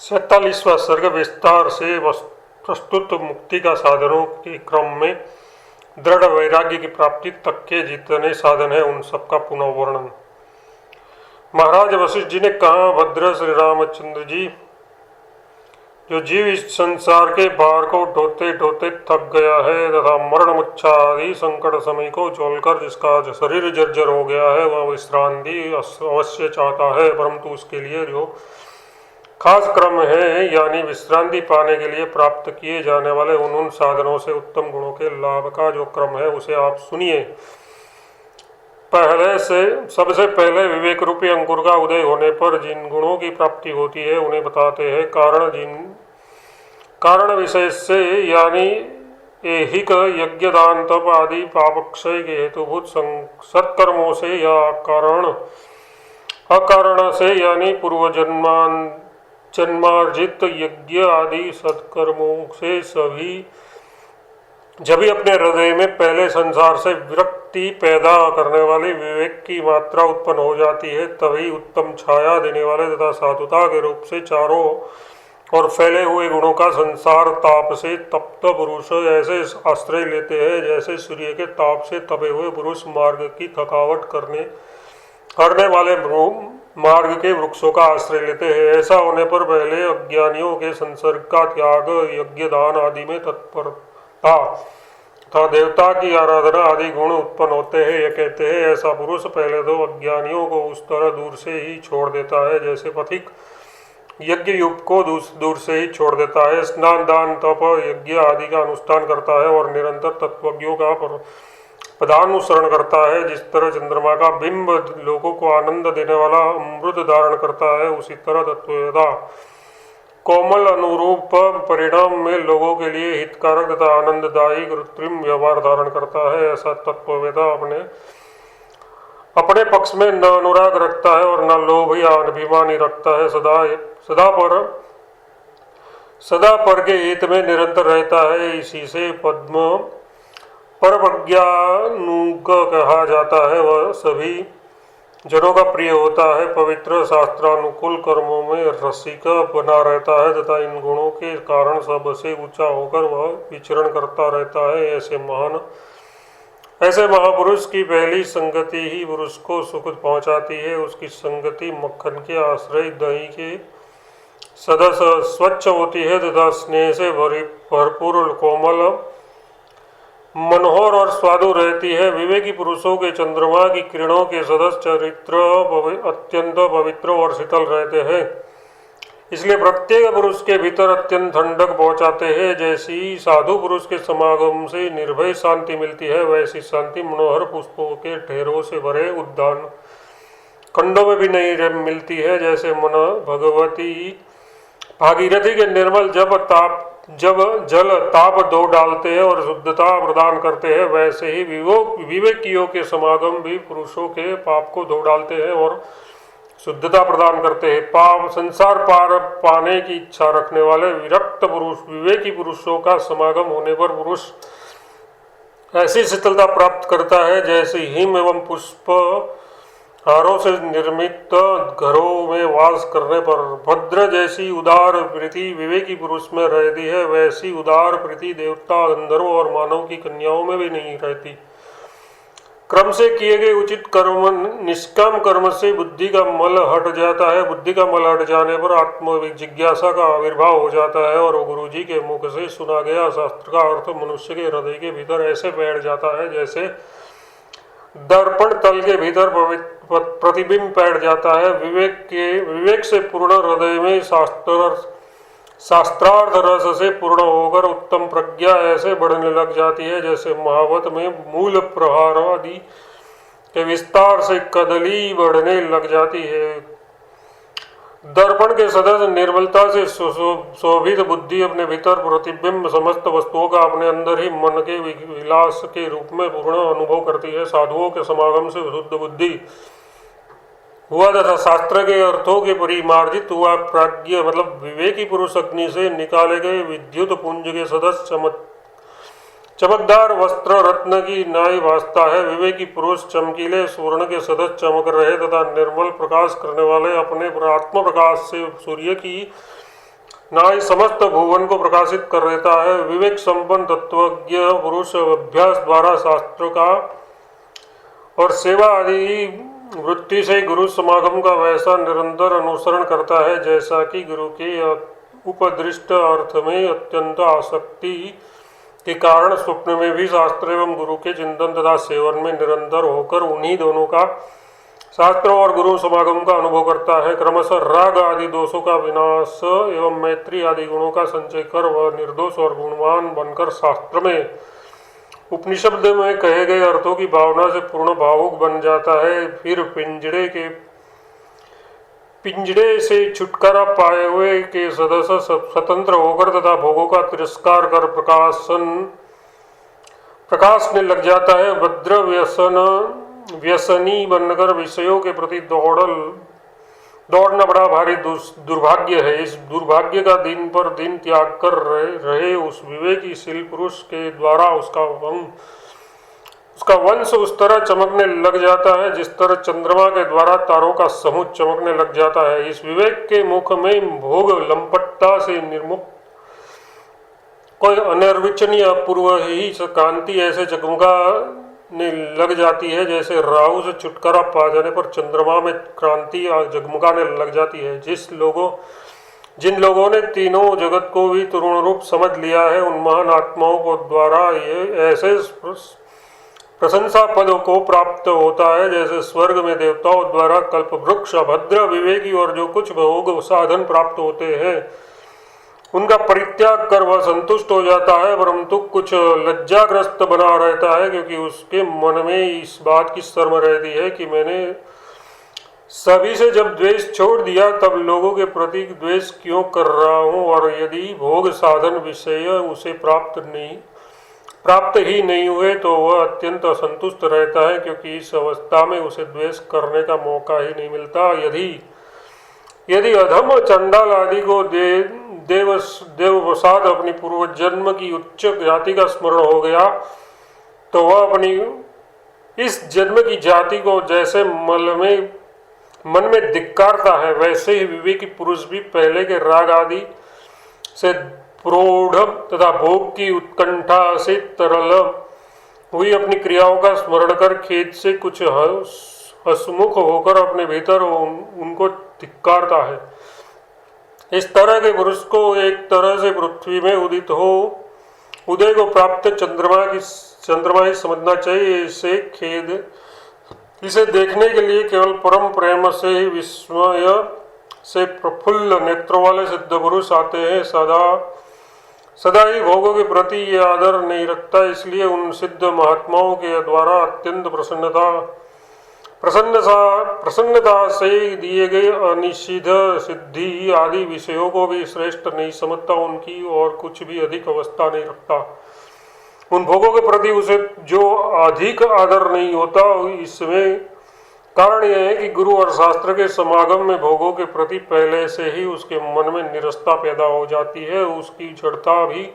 47वां सर्ग विस्तार से प्रस्तुत मुक्ति का साधनों के क्रम में दृढ़ वैराग्य की प्राप्ति तक के जितने साधन है उन सबका पुनः वर्णन। महाराज वशिष्ठ जी ने कहा, भद्र श्री रामचंद्र जी, जो जीव इस संसार के भार को ढोते ढोते थक गया है तथा मरण मुच्छा आदि संकट समय को झोलकर जिसका शरीर जर्जर हो गया है, वह विश्रांति अवश्य चाहता है, परंतु उसके लिए जो खास क्रम है यानी विश्रांति पाने के लिए प्राप्त किए जाने वाले उन साधनों से उत्तम गुणों के लाभ का जो क्रम है उसे आप सुनिए। सबसे पहले विवेक रूपी अंकुर का उदय होने पर जिन गुणों की प्राप्ति होती है उन्हें बताते हैं। कारण विशेष से यानी ऐहिक यज्ञ दान तप आदि पापक्षय के हेतुभूत सत्कर्मों से या अकारण से यानी पूर्व जन्मार्जित यज्ञ आदि सत्कर्मों से जब भी अपने हृदय में पहले संसार से विरक्ति पैदा करने वाली विवेक की मात्रा उत्पन्न हो जाती है, तभी उत्तम छाया देने वाले तथा साधुता के रूप से चारों और फैले हुए गुणों का संसार ताप से तप्त पुरुष ऐसे आश्रय लेते हैं जैसे सूर्य के ताप से तपे हुए पुरुष मार्ग की थकावट करने वाले मार्ग के वृक्षों का आश्रय लेते हैं। ऐसा होने पर पहले अज्ञानियों के संसर्ग का त्याग, यज्ञ दान आदि में तत्परता तथा देवता की आराधना आदि गुण उत्पन्न होते हैं। यह कहते हैं, ऐसा पुरुष पहले तो अज्ञानियों को उस तरह दूर से ही छोड़ देता है जैसे पथिक यज्ञ युग को दूर से ही छोड़ देता है। स्नान दान तप यज्ञ आदि का अनुष्ठान करता है और निरंतर तत्वज्ञों का पदानुसरण करता है। जिस तरह चंद्रमा का बिंब लोगों को आनंद देने वाला अमृत धारण करता है, उसी तरह तत्ववेदा कोमल अनुरूप परिणाम में लोगों के लिए हितकारक तथा आनंददायी कृत्रिम व्यवहार धारण करता है। ऐसा तत्ववेदा अपने पक्ष में न अनुराग रखता है और न लोभ या अभिमान ही रखता है। सदा पर के हित में निरंतर रहता है। इसी से पद्म पर प्रज्ञानुग कहा जाता है। वह सभी जनों का प्रिय होता है, पवित्र शास्त्रानुकूल कर्मों में रसिक बना रहता है तथा इन गुणों के कारण सबसे ऊंचा होकर वह विचरण करता रहता है। ऐसे महापुरुष की पहली संगति ही पुरुष को सुख पहुंचाती है। उसकी संगति मक्खन के आश्रय दही के सदस्य स्वच्छ होती है तथा स्नेह से भरपूर कोमल मनोहर और स्वादु रहती है। विवेकी पुरुषों के चंद्रमा की किरणों के सदस्य चरित्र अत्यंत पवित्र और शीतल रहते हैं, इसलिए प्रत्येक पुरुष के भीतर अत्यंत ठंडक पहुंचाते हैं। जैसी साधु पुरुष के समागम से निर्भय शांति मिलती है, वैसी शांति मनोहर पुष्पों के ढेरों से भरे उद्यान खंडों में भी नहीं मिलती है। जैसे मन भगवती भागीरथी के निर्मल जब जल ताप दो डालते हैं और शुद्धता प्रदान करते हैं, वैसे ही विवेकियों के समागम भी पुरुषों के पाप को धो डालते हैं और शुद्धता प्रदान करते हैं। संसार पार पाने की इच्छा रखने वाले विरक्त पुरुष विवेकी पुरुषों का समागम होने पर पुरुष ऐसी शीतलता प्राप्त करता है जैसे हिम एवं पुष्प हारों से निर्मित घरों में वास करने पर भद्र जैसी उदार प्रीति विवेकी पुरुष में रहती है, वैसी उदार प्रीति देवता गंधर्व और मानव की कन्याओं में भी नहीं रहती। क्रम से किए गए उचित कर्म निष्काम कर्म से बुद्धि का मल हट जाता है। बुद्धि का मल हट जाने पर आत्म जिज्ञासा का आविर्भाव हो जाता है और गुरु जी के मुख से सुना गया शास्त्र का अर्थ मनुष्य के हृदय के भीतर ऐसे बैठ जाता है जैसे दर्पण तल के भीतर प्रतिबिंब बैठ जाता है। विवेक से पूर्ण हृदय में शास्त्रार्थ रस से पूर्ण होकर उत्तम प्रज्ञा ऐसे बढ़ने लग जाती है जैसे महावत में मूल प्रहार आदि के विस्तार से कदली बढ़ने लग जाती है। दर्पण के सदस्य निर्मलता से शोभित बुद्धि अपने भीतर प्रतिबिंब समस्त वस्तुओं का अपने अंदर ही मन के विलास के रूप में पूर्ण अनुभव करती है। साधुओं के समागम से शुद्ध बुद्धि हुआ तथा शास्त्र के अर्थों के परिमार्जित हुआ प्राज्ञ मतलब विवेकी पुरुष अग्नि से निकाले गए विद्युत पुंज के सदस्य चमकदार वस्त्र रत्न की नाई भासता है। विवेकी पुरुष चमकीले स्वर्ण के सदस्य चमक रहे तथा निर्मल प्रकाश करने वाले अपने आत्म प्रकाश से सूर्य की ना ही समस्त भुवन को प्रकाशित कर देता है। विवेक संपन्न तत्वज्ञ पुरुष अभ्यास द्वारा शास्त्र का और सेवा आदि वृत्ति से गुरु समागम का वैसा निरंतर अनुसरण करता है जैसा कि गुरु के उपदृष्ट अर्थ में अत्यंत आसक्ति के कारण स्वप्न में भी शास्त्र एवं गुरु के चिंतन तथा सेवन में निरंतर होकर उन्हीं दोनों का, शास्त्र और गुरु समागम का अनुभव करता है। क्रमशः राग आदि दोषों का विनाश एवं मैत्री आदि गुणों का संचय कर वह निर्दोष और गुणवान बनकर शास्त्र में उपनिषद में कहे गए अर्थों की भावना से पूर्ण भावुक बन जाता है। फिर पिंजड़े से छुटकारा पाए हुए के सदस्य स्वतंत्र होकर तथा भोगों का तिरस्कार कर प्रकाशने लग जाता है। भद्र व्यसनी बनकर विषयों के प्रति दौड़ना बड़ा भारी दुर्भाग्य है। इस दुर्भाग्य का दिन पर दिन त्याग कर रहे उस विवेकीशील पुरुष के द्वारा उसका वंश उस तरह चमकने लग जाता है जिस तरह चंद्रमा के द्वारा तारों का समूह चमकने लग जाता है। इस विवेक के मुख में भोग लंपटता से निर्मुक्त कोई अनिर्वचनीय अपूर्व ही कांति ऐसे जगमगाने लग जाती है जैसे राहु से छुटकारा पा जाने पर चंद्रमा में क्रांति जगमगाने लग जाती है। जिन लोगों ने तीनों जगत को भी तरुण रूप समझ लिया है उन महान आत्माओं को द्वारा ये ऐसे प्रशंसा पदों को प्राप्त होता है जैसे स्वर्ग में देवताओं द्वारा कल्प वृक्ष भद्र विवेकी और जो कुछ भोग साधन प्राप्त होते हैं उनका परित्याग कर वह संतुष्ट हो जाता है, परंतु कुछ लज्जाग्रस्त बना रहता है क्योंकि उसके मन में इस बात की शर्म रहती है कि मैंने सभी से जब द्वेष छोड़ दिया तब लोगों के प्रति द्वेष क्यों कर रहा हूँ, और यदि भोग साधन विषय उसे प्राप्त ही नहीं हुए तो वह अत्यंत असंतुष्ट रहता है क्योंकि इस अवस्था में उसे द्वेष करने का मौका ही नहीं मिलता। यदि अधम चंडाल आदि को देववसात अपनी पूर्व जन्म की उच्च जाति का स्मरण हो गया तो वह अपनी इस जन्म की जाति को जैसे मन में धिक्कारता है वैसे ही विवेकी पुरुष भी पहले के राग आदि से प्रोढ़ तथा भोग की उत्कंठा से तरल हुई अपनी क्रियाओं का स्मरण कर खेद से कुछ हसमुख होकर अपने भीतर उनको धिक्कारता है। इस तरह के पुरुष को एक तरह से पृथ्वी में उदय को प्राप्त चंद्रमा ही समझना चाहिए। इसे देखने के लिए केवल परम प्रेम से ही विस्मय से प्रफुल्ल नेत्रों वाले सिद्ध पुरुष आते हैं। सदा ही भोगों के प्रति ये आदर नहीं रखता, इसलिए उन सिद्ध महात्माओं के द्वारा अत्यंत प्रसन्नता से दिए गए अनिषिद्ध सिद्धि आदि विषयों को भी श्रेष्ठ नहीं समझता, उनकी और कुछ भी अधिक अवस्था नहीं रखता। उन भोगों के प्रति उसे जो अधिक आदर नहीं होता, इसमें कारण यह है कि गुरु और शास्त्र के समागम में भोगों के प्रति पहले से ही उसके मन में निरस्ता पैदा हो जाती है। उसकी जड़ता भी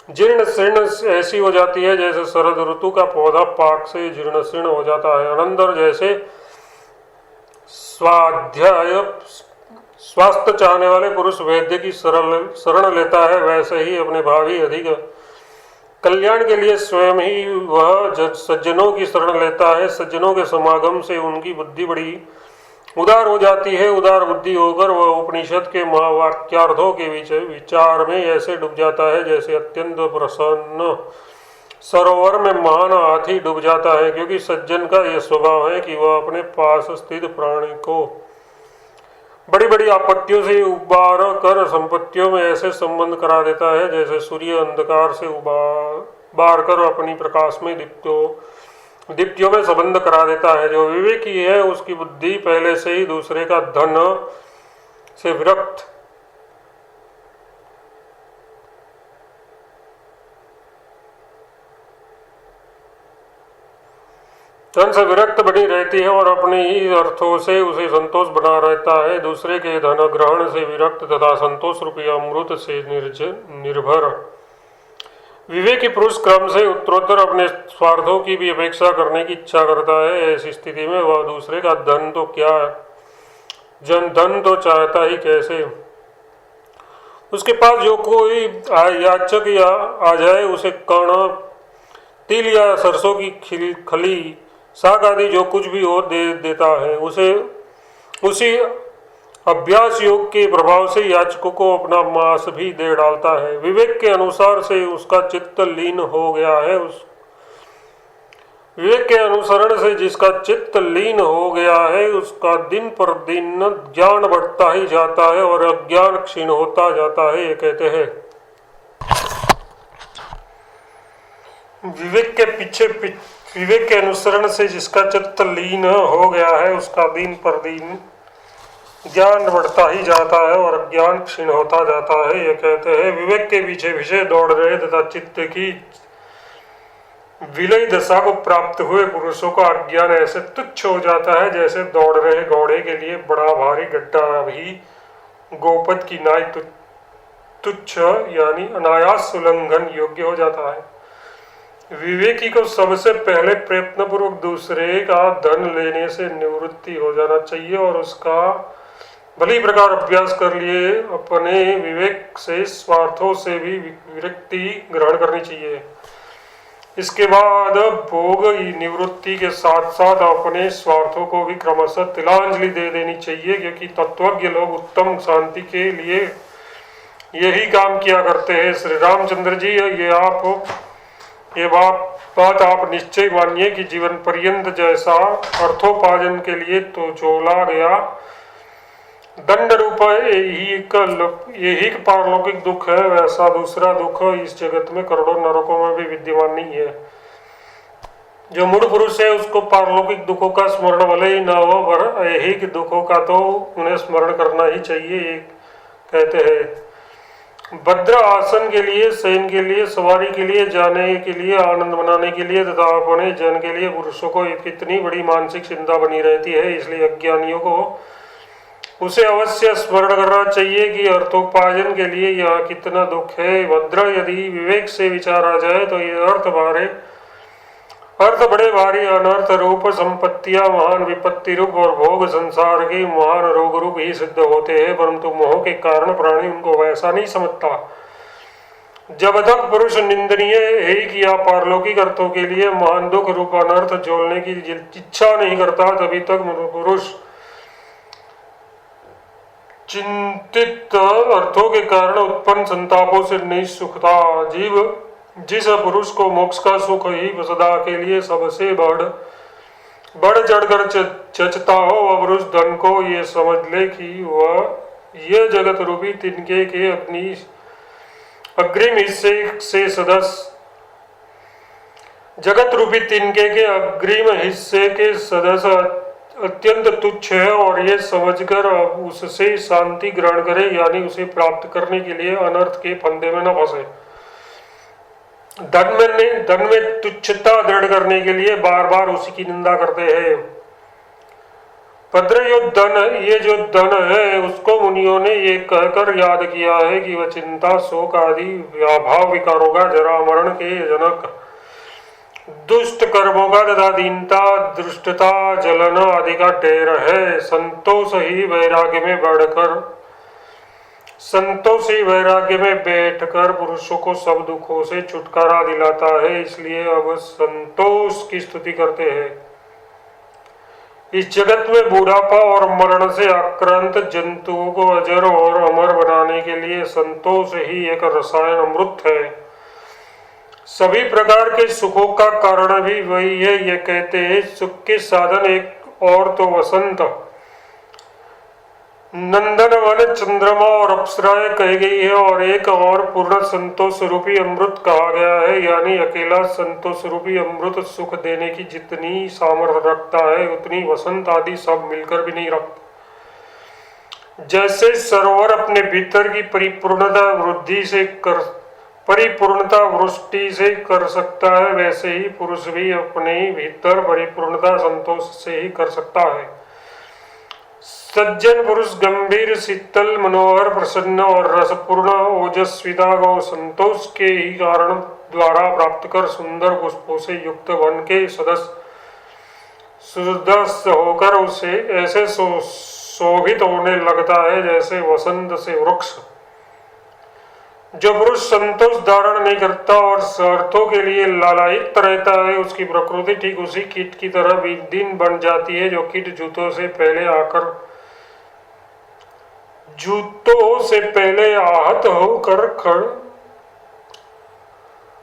जीर्ण शीर्ण ऐसी हो जाती है जैसे शरद ऋतु का पौधा पाक से जीर्ण शीर्ण हो जाता है। अनंतर जैसे स्वास्थ्य चाहने वाले पुरुष वैद्य की शरण लेता है वैसे ही अपने भावी अधिक कल्याण के लिए स्वयं ही वह सज्जनों की शरण लेता है। सज्जनों के समागम से उनकी बुद्धि बड़ी उदार हो जाती है। उदार बुद्धि होकर वह उपनिषद के महावाक्यार्थों के विचार में ऐसे डूब जाता है जैसे अत्यंत प्रसन्न सरोवर में महान हाथी डूब जाता है, क्योंकि सज्जन का यह स्वभाव है कि वह अपने पास स्थित प्राणी को बड़ी बड़ी आपत्तियों से उबार कर संपत्तियों में ऐसे संबंध करा देता है जैसे सूर्य अंधकार से उबार कर अपनी प्रकाश में दीप्तियों में संबंध करा देता है। जो विवेकी है उसकी बुद्धि पहले से ही दूसरे का धन से विरक्त बनी रहती है और अपने ही अर्थों से उसे संतोष बना रहता है। दूसरे के धन ग्रहण से विरक्त तथा संतोष रूपी अमृत से निर्भर विवेकी पुरुष क्रम से उत्तरोत्तर अपने स्वार्थों की भी अपेक्षा करने की इच्छा करता है। ऐसी स्थिति में वह दूसरे का धन तो चाहता ही कैसे, उसके पास जो कोई याचक या आ जाए उसे कर्ण, तिल या सरसों की खली, साग आदि जो कुछ भी हो दे देता है। उसे उसी अभ्यास योग के प्रभाव से याचकों को अपना मांस भी दे डालता है। विवेक के अनुसार से उसका चित्त लीन हो गया है, उस विवेक के अनुसरण से जिसका चित्त लीन हो गया है उसका दिन पर दिन ज्ञान बढ़ता ही जाता है और अज्ञान क्षीण होता जाता है। ये कहते हैं विवेक के अनुसरण से जिसका चित्त लीन हो गया है उसका दिन पर दिन ज्ञान बढ़ता ही जाता है और अज्ञान क्षीण होता जाता है। ये कहते हैं विवेक के पीछे पीछे दौड़ रहे तथा चित्त की विलय दशा को प्राप्त हुए पुरुषों का अज्ञान ऐसे तुच्छ हो जाता है जैसे दौड़ रहे घोड़े के लिए बड़ा भारी गड्ढा भी गोपद की नाई तुच्छ यानी अनायास उल्लंघन योग्य हो जाता है। विवेकी को सबसे पहले प्रयत्नपूर्वक दूसरे का धन लेने से निवृत्ति हो जाना चाहिए और उसका भली प्रकार अभ्यास कर लिए अपने विवेक से स्वार्थों से भी विरक्ति ग्रहण करनी चाहिए। इसके बाद भोग निवृत्ति के साथ साथ अपने स्वार्थों को भी क्रमशः तिलांजलि दे देनी चाहिए, क्योंकि तत्वज्ञ लोग उत्तम शांति के लिए यही काम किया करते हैं। श्री रामचंद्र जी ये बात आप निश्चय मानिए कि जीवन पर्यंत जैसा अर्थोपार्जन के लिए तो जोला गया दंड रूप यही पारलौकिक दुख है, वैसा दूसरा दुख इस जगत में करोड़ों नरकों में भी विद्यमान नहीं है। जो मूढ़ पुरुष है उसको पारलौकिक दुखों का स्मरण भले ही न हो पर ऐहिक दुखों का तो उन्हें स्मरण करना ही चाहिए। कहते हैं भद्र आसन के लिए, शयन के लिए, सवारी के लिए, जाने के लिए, आनंद मनाने के लिए तथा अपने जन के लिए पुरुषों को कितनी बड़ी मानसिक चिंता बनी रहती है। इसलिए अज्ञानियों को उसे अवश्य स्मरण करना चाहिए कि अर्थोपार्जन के लिए यह कितना दुख है। भद्र यदि विवेक से विचार आ जाए तो ये अर्थ बड़े भारी अनर्थ रूप संपत्तियां महान विपत्ति रूप और भोग संसार के महान रोग रूप ही सिद्ध होते हैं, परंतु मोह के कारण प्राणी उनको वैसा नहीं समझता। जब तक पुरुष निंदनीय है कि या पारलौकिक अर्थों के लिए महान दुख रूप अनर्थ झोलने की इच्छा नहीं करता, तभी तक पुरुष चिंतित अर्थों के कारण उत्पन्न संतापों से नहीं सुखता। जीव जिस पुरुष को मोक्ष का सुख ही सदा के लिए सबसे बढ़ चढ़कर चचता हो वह पुरुष धन को ये समझ ले कि वह ये जगत रूपी तिनके के अग्रिम हिस्से से सदस्य जगत रूपी तिनके के अग्रिम हिस्से के सदस्य अत्यंत तुच्छ है और ये समझकर उससे शांति ग्रहण करे, यानी उसे प्राप्त करने के लिए अनर्थ के फंदे में न फंसे। धन में तुच्छता दृढ़ करने के लिए बार बार उसी की निंदा करते हैं। भद्र ये जो धन है उसको मुनियों ने ये कहकर याद किया है कि वह चिंता, शोक आदि व्याभाव विकारों का, जरा मरण के जनक, दुष्ट कर्मों का तथा दीनता, दुष्टता, जलन आदि का ढेर है। संतोष ही वैराग्य में बैठकर पुरुषों को सब दुखों से छुटकारा दिलाता है। इसलिए अब संतोष की स्तुति करते हैं। इस जगत में बुढ़ापा और मरण से आक्रांत जंतुओं को अजर और अमर बनाने के लिए संतोष ही एक रसायन अमृत है। सभी प्रकार के सुखों का कारण भी वही है। ये कहते हैं सुख के साधन एक और तो वसंत, नंदन वन, चंद्रमा और अप्सराएं कही गई है और एक और पूर्ण संतोष रूपी अमृत कहा गया है। यानी अकेला संतोष रूपी अमृत सुख देने की जितनी सामर्थ्य रखता है उतनी वसंत आदि सब मिलकर भी नहीं रखता। जैसे सरोवर अपने भीतर की परिपूर्णता वृष्टि से कर सकता है, वैसे ही पुरुष भी अपने भीतर परिपूर्णता संतोष से ही कर सकता है। सज्जन पुरुष गंभीर, शीतल, मनोहर, प्रसन्न और रसपूर्ण ओजस्विता को संतोष के ही कारण द्वारा प्राप्त कर सुंदर पुष्पों से युक्त वन के सदस्य होकर उसे ऐसे शोभित होने लगता है जैसे वसंत से वृक्ष जो पुरुष संतोष धारण नहीं करता और स्वार्थों के लिए लालायित रहता है, उसकी प्रकृति ठीक उसी कीट की तरह दिन बन जाती है, जो कीट जूतों से पहले आहत होकर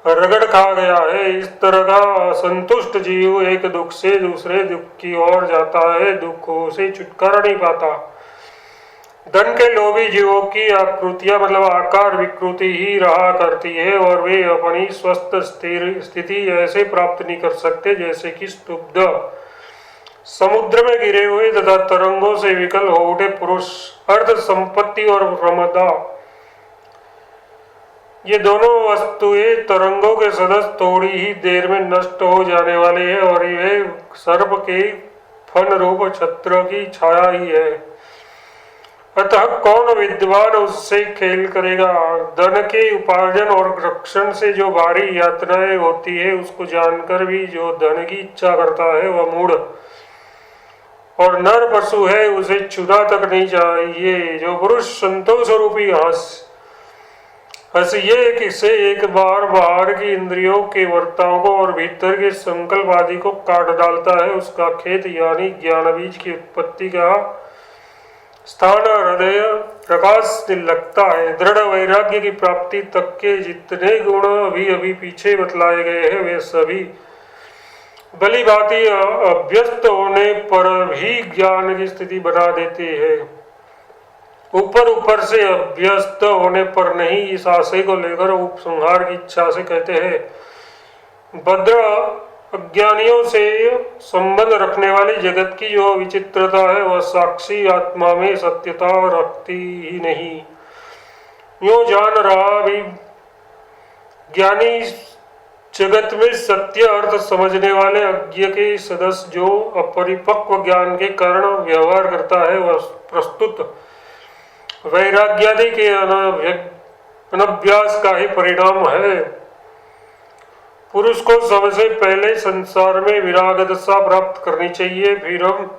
रगड़ खा गया है। इस तरह का असंतुष्ट जीव एक दुख से दूसरे दुख की ओर जाता है, दुखों से छुटकारा नहीं पाता। धन के लोभी जीवों की आकृतियां मतलब आकार विकृति ही रहा करती है और वे अपनी स्वस्थ स्थिर स्थिति ऐसे प्राप्त नहीं कर सकते जैसे कि स्तुब्ध समुद्र में गिरे हुए तथा तरंगों से विकल हो उठे पुरुष। अर्थ, संपत्ति और प्रमदा, ये दोनों वस्तुएं तरंगों के सदस्य थोड़ी ही देर में नष्ट हो जाने वाले हैं और यह सर्प के फन रूप छत्र की छाया ही है। अतः कौन विद्वान उससे खेल करेगा। धन के उपार्जन और रक्षण से जो भारी यातनाएं होती है, उसको जानकर भी जो धन की इच्छा करता है वह मूढ़ और नर पशु है, उसे छूना तक नहीं चाहिए। जो पुरुष संतोष रूपी हंसिए किसे एक बार बाहर की इंद्रियों के वर्ताओं को और भीतर के संकल्प आदि को काट डालता है, उसका खेत यानी ज्ञान बीज की उत्पत्ति का स्थान हृदय प्रकाश लगता है। दृढ़ वैराग्य की प्राप्ति तक के जितने गुण अभी पीछे बतलाए गए हैं, वे सभी भली भांति अभ्यस्त होने पर भी ज्ञान की स्थिति बना देते हैं। ऊपर से अभ्यस्त होने पर नहीं, इस आशय को लेकर उपसंहार की इच्छा से कहते हैं। भद्र अज्ञानियों से संबंध रखने वाली जगत की जो विचित्रता है, वह साक्षी आत्मा में सत्यता रखती ही नहीं। यूं जान रहा भी ज्ञानी जगत में सत्य अर्थ समझने वाले अज्ञ के सदस्य जो अपरिपक्व ज्ञान के कारण व्यवहार करता है, वह प्रस्तुत वैराग्यादि के अनभ्यास का ही परिणाम है। पुरुष को सबसे पहले संसार में विराग दशा प्राप्त करनी चाहिए, फिर हम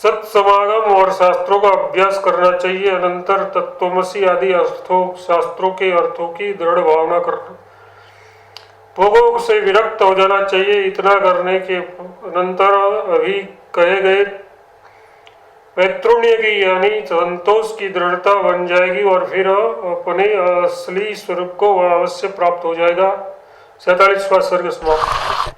सत्समागम और शास्त्रों का अभ्यास करना चाहिए। अनंतर तत्वमसी आदि शास्त्रों के अर्थों की दृढ़ भावना करना, भोगों से विरक्त हो जाना चाहिए। इतना करने के अनंतर अभी कहे गए वैतृण्य की यानी संतोष की दृढ़ता बन जाएगी और फिर अपने असली स्वरूप को अवश्य प्राप्त हो जाएगा। 47वां सर्ग समाप्त।